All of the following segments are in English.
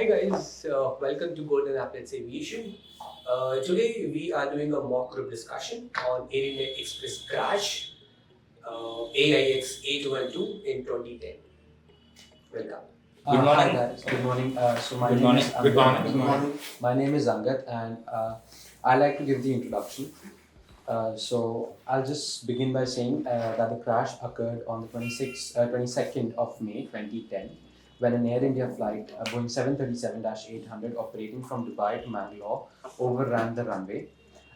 Hi guys, welcome to Golden Applets Aviation. Today we are doing a mock group discussion on Indian Express crash AIX 812 in 2010. Welcome. Good morning. Hi guys. Good morning. So my Good name morning. is Good Angad. morning. Good morning. My name is Angad, and I like to give the introduction. So I'll just begin by saying that the crash occurred on the 22nd of May 2010 when an Air India flight, Boeing 737-800 operating from Dubai to Mangalore, overran the runway.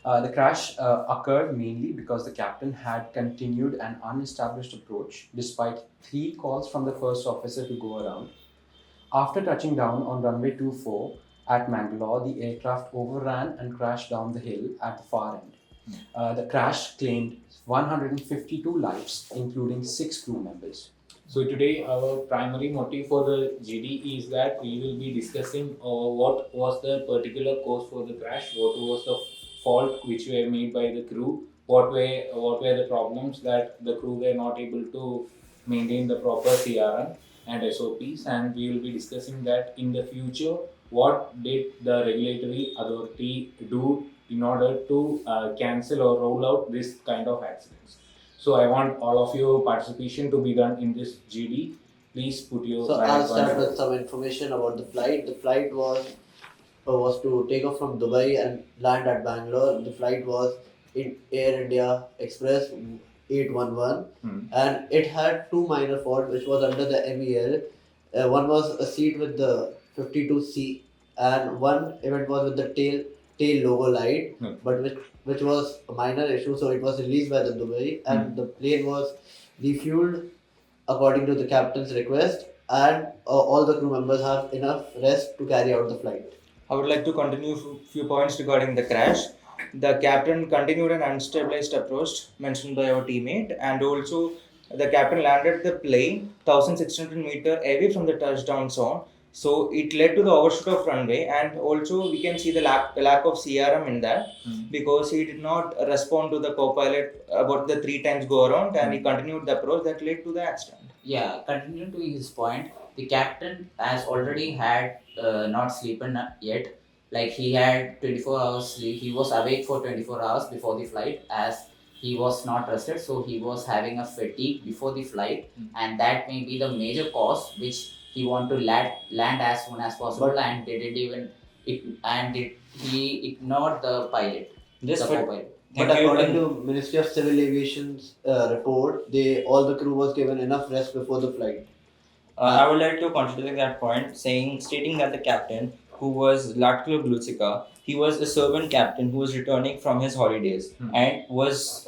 The crash occurred mainly because the captain had continued an unestablished approach despite 3 calls from the first officer to go around. After touching down on runway 24 at Mangalore, the aircraft overran and crashed down the hill at the far end. The crash claimed 152 lives, including 6 crew members. So today our primary motive for the GD is that we will be discussing what was the particular cause for the crash, what was the fault which were made by the crew, what were the problems that the crew were not able to maintain the proper CRM and SOPs, and we will be discussing that in the future what did the regulatory authority do in order to cancel or roll out this kind of accidents. So I want all of your participation to be done in this GD. Please put your. So I'll start with some information about the flight. The flight was to take off from Dubai and land at Bangalore. The flight was in Air India Express 811, and it had 2 minor faults which was under the MEL. One was a seat with the 52C, and one event was with the tail logo light, but which was a minor issue. So it was released by the Dubai, and the plane was refueled according to the captain's request, and all the crew members have enough rest to carry out the flight. I would like to continue a few points regarding the crash. The captain continued an unstabilized approach mentioned by our teammate, and also the captain landed the plane 1,600 meter away from the touchdown zone. So it led to the overshoot of runway, and also we can see the lack of CRM in that because he did not respond to the co-pilot about the 3 times go around, and he continued the approach that led to the accident. Yeah, continuing to his point, the captain has already had not sleeping yet. Like he had 24 hours sleep. He was awake for 24 hours before the flight as he was not rested. So he was having a fatigue before the flight, and that may be the major cause which he want to land as soon as possible, and didn't even he ignored the pilot, This the fa- co-pilot. But according to Ministry of Civil Aviation's report, all the crew was given enough rest before the flight. I would like to contradict that point, stating that the captain, who was Latko Glucica, he was a servant captain who was returning from his holidays and was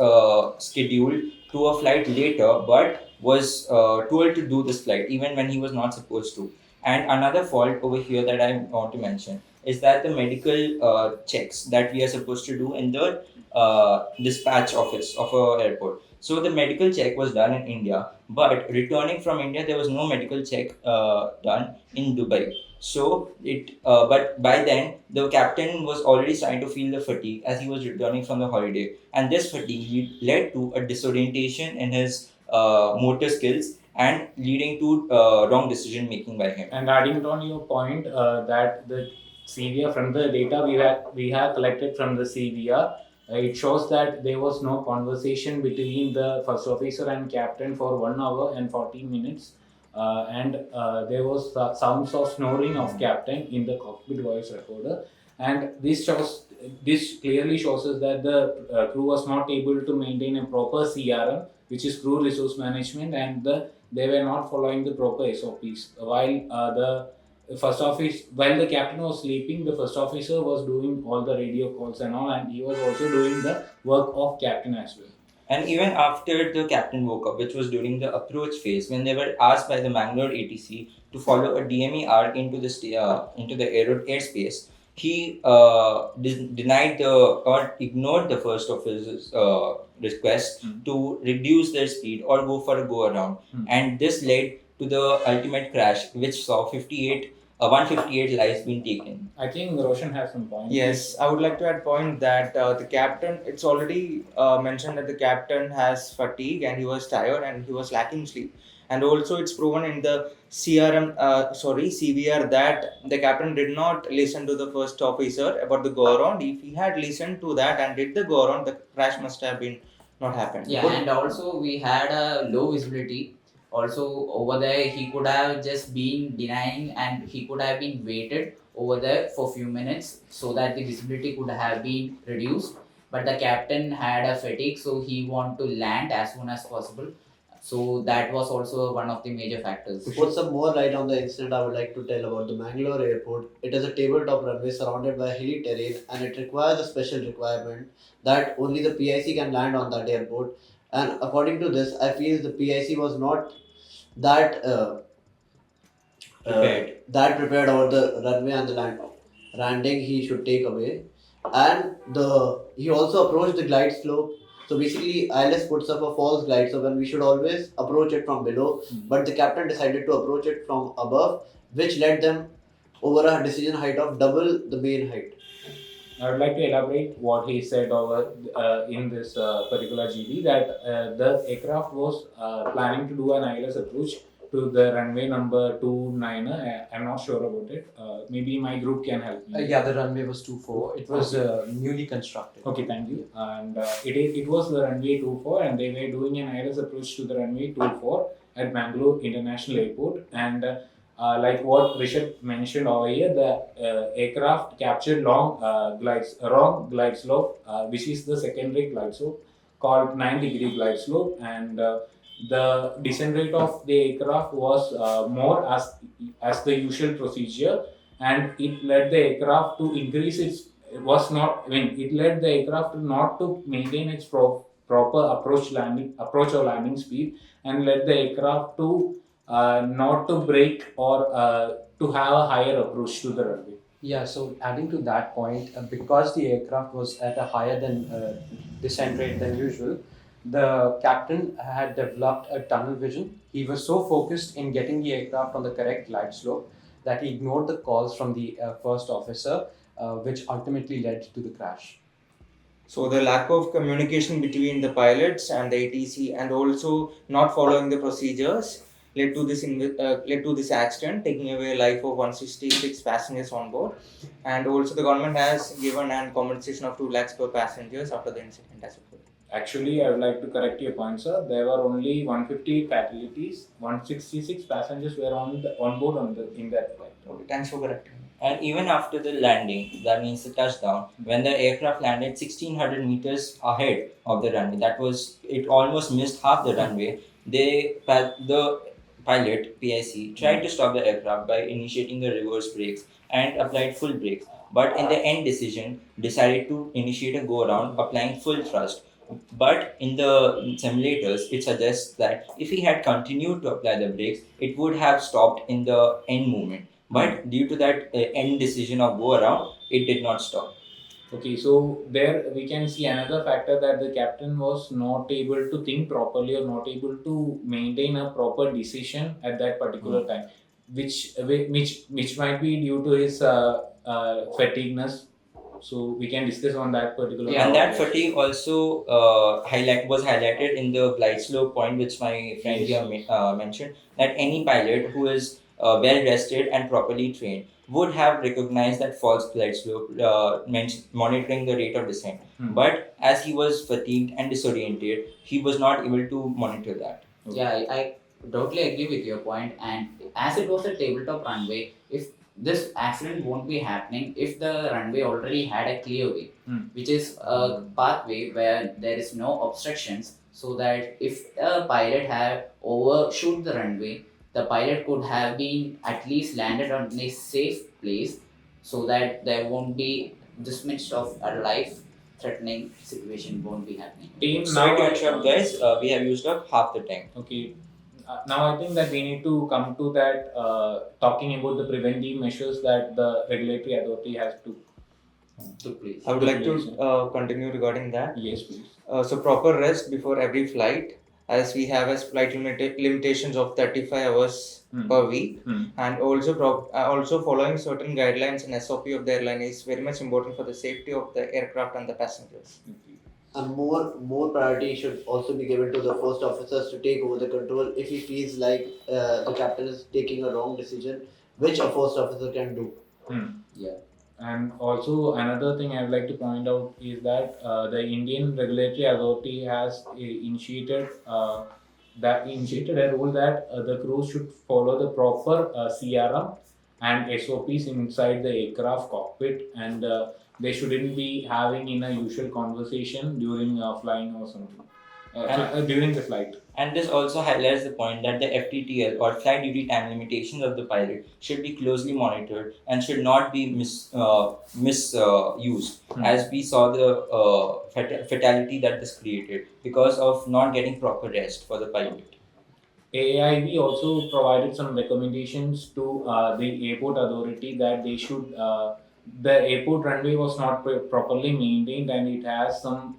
scheduled to a flight later, but was told to do this flight even when he was not supposed to. And another fault over here that I want to mention is that the medical checks that we are supposed to do in the dispatch office of a airport. So the medical check was done in India, but returning from India, there was no medical check done in Dubai. So but by then the captain was already starting to feel the fatigue as he was returning from the holiday, and this fatigue led to a disorientation in his motor skills and leading to wrong decision making by him. And adding on your point that the CVR from the data we have collected from the CVR, it shows that there was no conversation between the first officer and captain for 1 hour and 14 minutes. And there was sounds of snoring of captain in the cockpit voice recorder, and this clearly shows us that the crew was not able to maintain a proper CRM, which is crew resource management, and they were not following the proper SOPs. While the captain was sleeping, the first officer was doing all the radio calls and all, and he was also doing the work of captain as well. And even after the captain woke up, which was during the approach phase, when they were asked by the Mangalore ATC to follow a DME arc into the airspace, he denied or ignored the first officer's request to reduce their speed or go for a go around, and this led to the ultimate crash, which saw 158 lives being taken. I think Roshan has some points. Yes, I would like to add point that the captain, it's already mentioned that the captain has fatigue and he was tired and he was lacking sleep. And also, it's proven in the CVR that the captain did not listen to the first officer about the go around. If he had listened to that and did the go around, the crash must have been not happened. Yeah, and also we had a low visibility. Also over there, he could have just been denying, and he could have been waited over there for few minutes so that the visibility could have been reduced. But the captain had a fatigue, so he want to land as soon as possible. So that was also one of the major factors. To put some more light on the incident, I would like to tell about the Mangalore airport. It is a tabletop runway surrounded by hilly terrain, and it requires a special requirement that only the PIC can land on that airport. And according to this, I feel the PIC was not that that prepared about the runway and the landing he should take away. And he also approached the glide slope. So basically, ILS puts up a false glide slope, and we should always approach it from below. But the captain decided to approach it from above, which led them over a decision height of double the main height. I would like to elaborate what he said over in this particular GD that the aircraft was planning to do an ILS approach to the runway number 29. I'm not sure about it. Maybe my group can help me. Yeah, the runway was 24. It was newly constructed. Okay, thank you. And it was the runway 24, and they were doing an ILS approach to the runway 24 at Mangalore International Airport. And like what Rishabh mentioned over here, the aircraft captured wrong glide slope, which is the secondary glide slope called 9-degree glide slope, and the descent rate of the aircraft was more as the usual procedure, and it led the aircraft to increase its. It led the aircraft not to maintain its proper approach or landing speed, and led the aircraft to not to brake or to have a higher approach to the runway. Yeah, so adding to that point, because the aircraft was at a higher than descent rate than usual, the captain had developed a tunnel vision. He was so focused in getting the aircraft on the correct glide slope that he ignored the calls from the first officer, which ultimately led to the crash. So the lack of communication between the pilots and the ATC, and also not following the procedures, led to this accident, taking away life of 166 passengers on board. And also the government has given an compensation of 2 lakhs per passengers after the incident as well. Actually, I would like to correct your point, sir. There were only 150 fatalities. 166 passengers were on board in that flight. Okay, thanks for correcting. And even after the landing, that means the touchdown, when the aircraft landed 1600 meters ahead of the runway, it almost missed half the runway. The pilot, PIC, tried to stop the aircraft by initiating the reverse brakes and applied full brakes. But in the end decision, decided to initiate a go around, applying full thrust. But in the simulators, it suggests that if he had continued to apply the brakes, it would have stopped in the end movement. But due to that end decision of go around, it did not stop. Okay, so there we can see another factor that the captain was not able to think properly or not able to maintain a proper decision at that particular time, which might be due to his fatigueness. So we can discuss on that particular. Yeah, and that fatigue also was highlighted in the glide slope point, which my friend here mentioned, that any pilot who is well rested and properly trained would have recognized that false glide slope, monitoring the rate of descent. But as he was fatigued and disoriented, he was not able to monitor that. Yeah, I totally agree with your point. And as it was a tabletop runway, if this accident won't be happening if the runway already had a clear way, which is a pathway where there is no obstructions, so that if a pilot had overshoot the runway, the pilot could have been at least landed on a safe place, so that there won't be this much of a life-threatening situation won't be happening. Sorry to interrupt, guys. We have used up half the time. Okay. Now I think that we need to come to that talking about the preventive measures that the regulatory authority has to please. I would like to continue regarding that. Yes, please. So proper rest before every flight, as we have as flight limitations of 35 hours per week, and also following certain guidelines and SOP of the airline is very much important for the safety of the aircraft and the passengers. and more priority should also be given to the first officers to take over the control if he feels like the captain is taking a wrong decision, which a first officer can do. Yeah. And also another thing I would like to point out is that the Indian Regulatory Authority has initiated a rule that the crews should follow the proper CRM and SOPs inside the aircraft cockpit, and they shouldn't be having in a usual conversation during flying or something during the flight. And this also highlights the point that the FTTL or flight duty time limitations of the pilot should be closely monitored and should not be misused, as we saw the fatality that this created because of not getting proper rest for the pilot. AIB also provided some recommendations to the airport authority that they should the airport runway was not properly maintained and it has some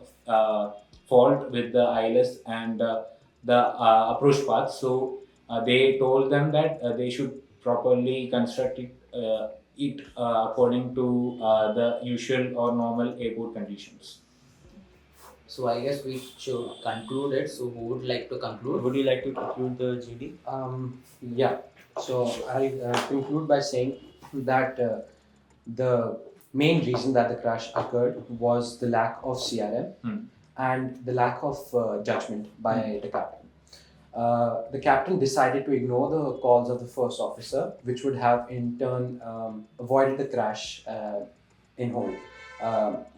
fault with the ILS and the approach path. So they told them that they should properly construct it according to the usual or normal airport conditions. So I guess we should conclude it. So who would like to conclude? Would you like to conclude the GD? Yeah. So I'll conclude by saying that the main reason that the crash occurred was the lack of CRM and the lack of judgment by the captain. The captain decided to ignore the calls of the first officer, which would have in turn avoided the crash in whole.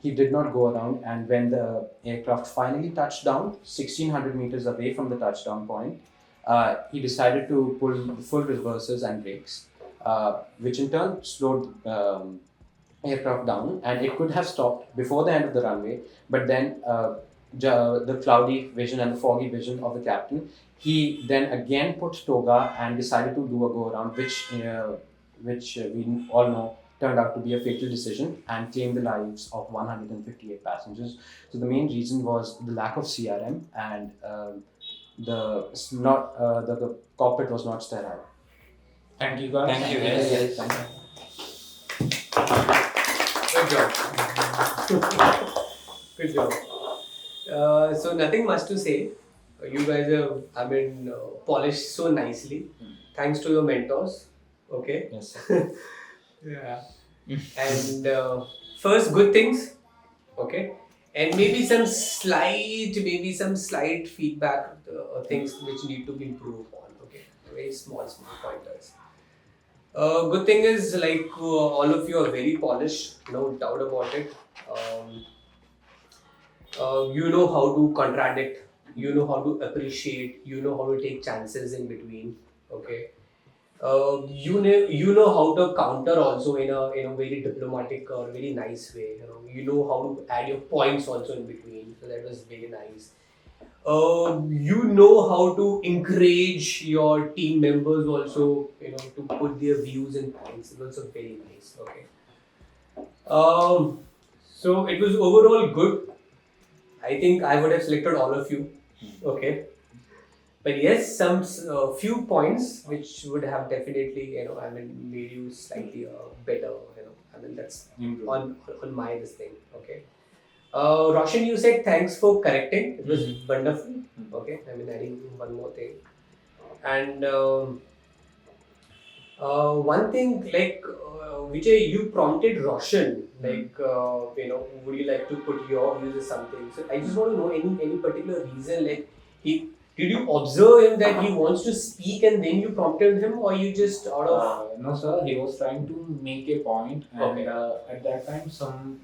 He did not go around, and when the aircraft finally touched down, 1600 meters away from the touchdown point, he decided to pull the full reversers and brakes, which in turn slowed aircraft down, and it could have stopped before the end of the runway, but then the cloudy vision and the foggy vision of the captain, he then again put toga and decided to do a go around, which we all know turned out to be a fatal decision and claimed the lives of 158 passengers. So the main reason was the lack of CRM and the cockpit was not sterile. Thank you guys. Thank you, guys. Yes, thank you. Good job. Good job. So nothing much to say. You guys have, polished so nicely. Thanks to your mentors. Okay. Yes. Yeah. And first, good things. Okay. And maybe some slight feedback, things which need to be improved on. Okay. Very small pointers. Good thing is all of you are very polished, no doubt about it. You know how to contradict, you know how to appreciate, you know how to take chances in between. Okay. You know how to counter also in a very diplomatic or very nice way. You know how to add your points also in between. So that was very nice. You know how to encourage your team members also, to put their views and points. It was also very nice. Okay. So it was overall good. I think I would have selected all of you. Okay. But yes, some few points which would have definitely, made you slightly better. That's on my this thing. Okay. Roshan, you said thanks for correcting. It was wonderful. Okay, adding one more thing. And one thing Vijay, you prompted Roshan, would you like to put your views or something? So I just want to know any particular reason, did you observe him that he wants to speak and then you prompted him, or you just out of... No sir, he was trying to make a point, and Okay. At that time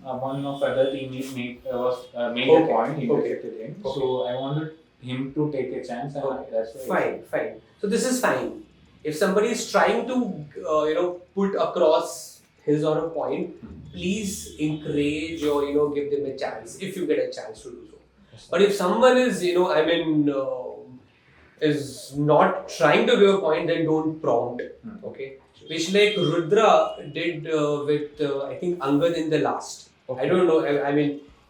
one of other teammates made a Okay. point, he Okay. rejected him. Okay. So I wanted him to take a chance, and Okay. that's why. Fine. So this is fine. If somebody is trying to, put across his or her point, please encourage or, give them a chance if you get a chance to do so. But if someone is, is not trying to give a point, then don't prompt. Okay. Which Rudra did with, I think, Angad in the last. Okay. I don't know.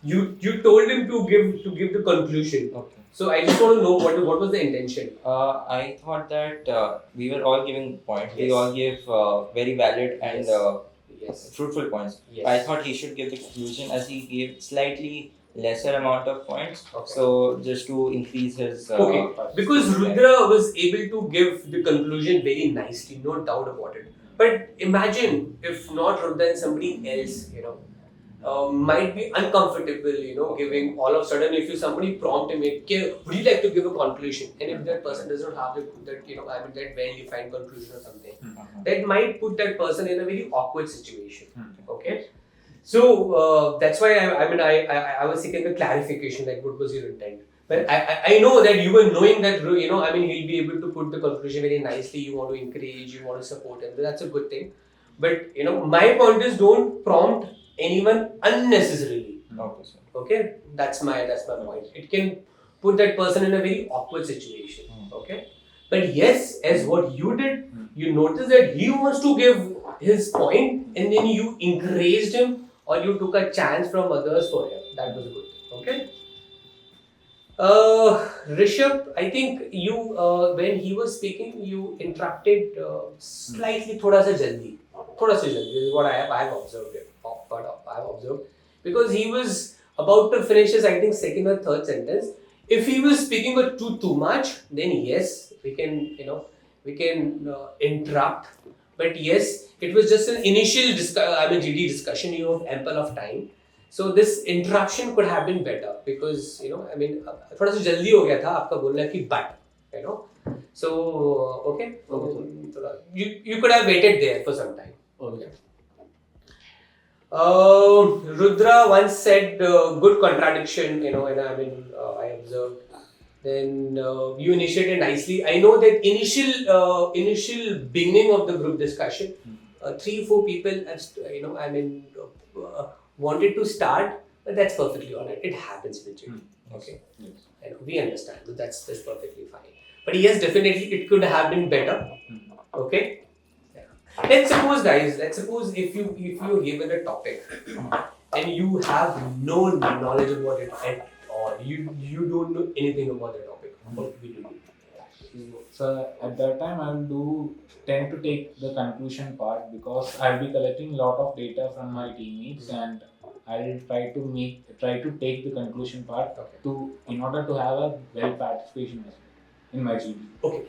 You told him to give the conclusion. Okay. So I just want to know what was the intention. I thought that we were all giving points. We Yes. all gave very valid and Yes. fruitful points. Yes. I thought he should give the conclusion, as he gave slightly lesser amount of points. Okay. So just to increase his. Okay, because Rudra was able to give the conclusion very nicely, no doubt about it. But imagine if not Rudra and somebody else, might be uncomfortable, giving all of a sudden if you somebody prompt him, "Okay, would you like to give a conclusion?" And if that person does not have that well-defined conclusion or something, that might put that person in a very awkward situation. Okay. So that's why I was seeking a clarification, like what was your intent. But I know that you were knowing that he'll be able to put the conclusion very nicely. You want to encourage, you want to support him. That's a good thing. But my point is, don't prompt anyone unnecessarily. Okay, sir. Okay, that's my point. It can put that person in a very awkward situation. Okay, but yes, as what you did, you noticed that he wants to give his point, and then you encouraged him, or you took a chance from others for him. That was a good thing. Okay. Rishabh, I think you when he was speaking, you interrupted slightly, thoda sa jaldi. This is what I have observed. Because he was about to finish his, I think, second or third sentence. If he was speaking too much, then yes, we can interrupt. But yes, it was just an initial GD discussion. You have ample of time. So this interruption could have been better because थोड़ा सा जल्दी हो गया था आपका बोलना कि but so okay, you could have waited there for some time. Okay. Rudra once said good contradiction, and I observed. Then you initiated nicely. I know that initial beginning of the group discussion, 3-4 people, wanted to start, but that's perfectly alright. It happens with you. Okay, yes. We understand. That's perfectly fine. But yes, definitely it could have been better. Okay. Let's suppose if you are given a topic and you have no knowledge about it at all, you don't know anything about the topic, what will you do? So at that time I will tend to take the conclusion part because I'll be collecting a lot of data from my teammates and I'll try to take the conclusion part in order to have a well participation as well in my GD. Okay,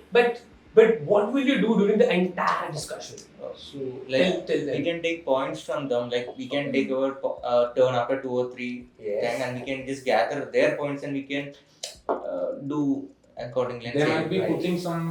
but what will you do during the entire discussion? So like we can take points from them, like we can take our turn after 2 or 3 then, and we can just gather their points and we can do accordingly. They might be putting some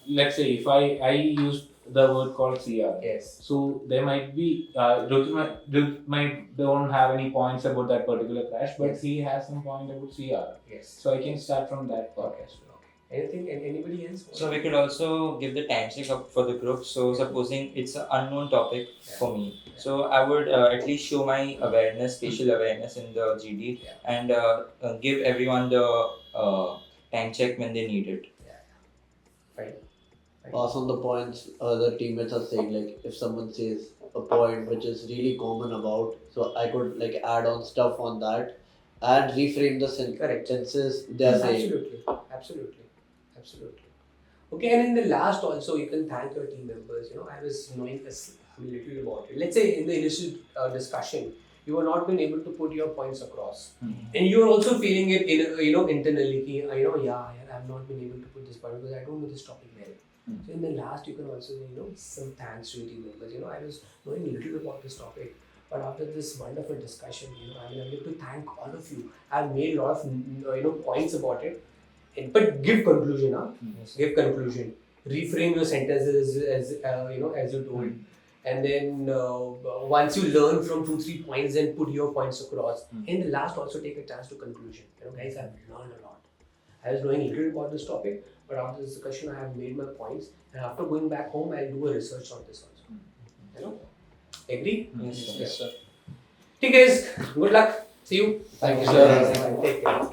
let's say if I used the word called CR. Yes. So there might be Ruth might don't have any points about that particular crash, but he has some point about CR. Yes. So I can start from that part as well. Anything and anybody else? So we could also give the time check up for the group. So supposing it's an unknown topic for me, so I would at least show my awareness, spatial awareness in the GD, and give everyone the time check when they need it. Right. Pass on the points other teammates are saying. Like if someone says a point which is really common about, so I could like add on stuff on that and reframe the sentences they are saying. Absolutely. Okay, and in the last also, you can thank your team members. I was knowing a little about it. Let's say in the initial discussion, you were not been able to put your points across, and you are also feeling it internally. I have not been able to put this point because I don't know this topic well. So in the last, you can also some thanks to your team members. I was knowing a little about this topic. But after this wonderful discussion, I'm able to thank all of you. I've made a lot of points about it. But give conclusion, Give conclusion. Reframe your sentences as you told, and then once you learn from 2-3 points, then put your points across. In the last, also take a chance to conclusion. Guys, I've learned a lot. I was knowing a little about this topic, but after this discussion, I have made my points, and after going back home, I'll do a research on this also. Agree? Yes, sir. Okay, guys. Good luck. See you. Thank you, sir. Take care.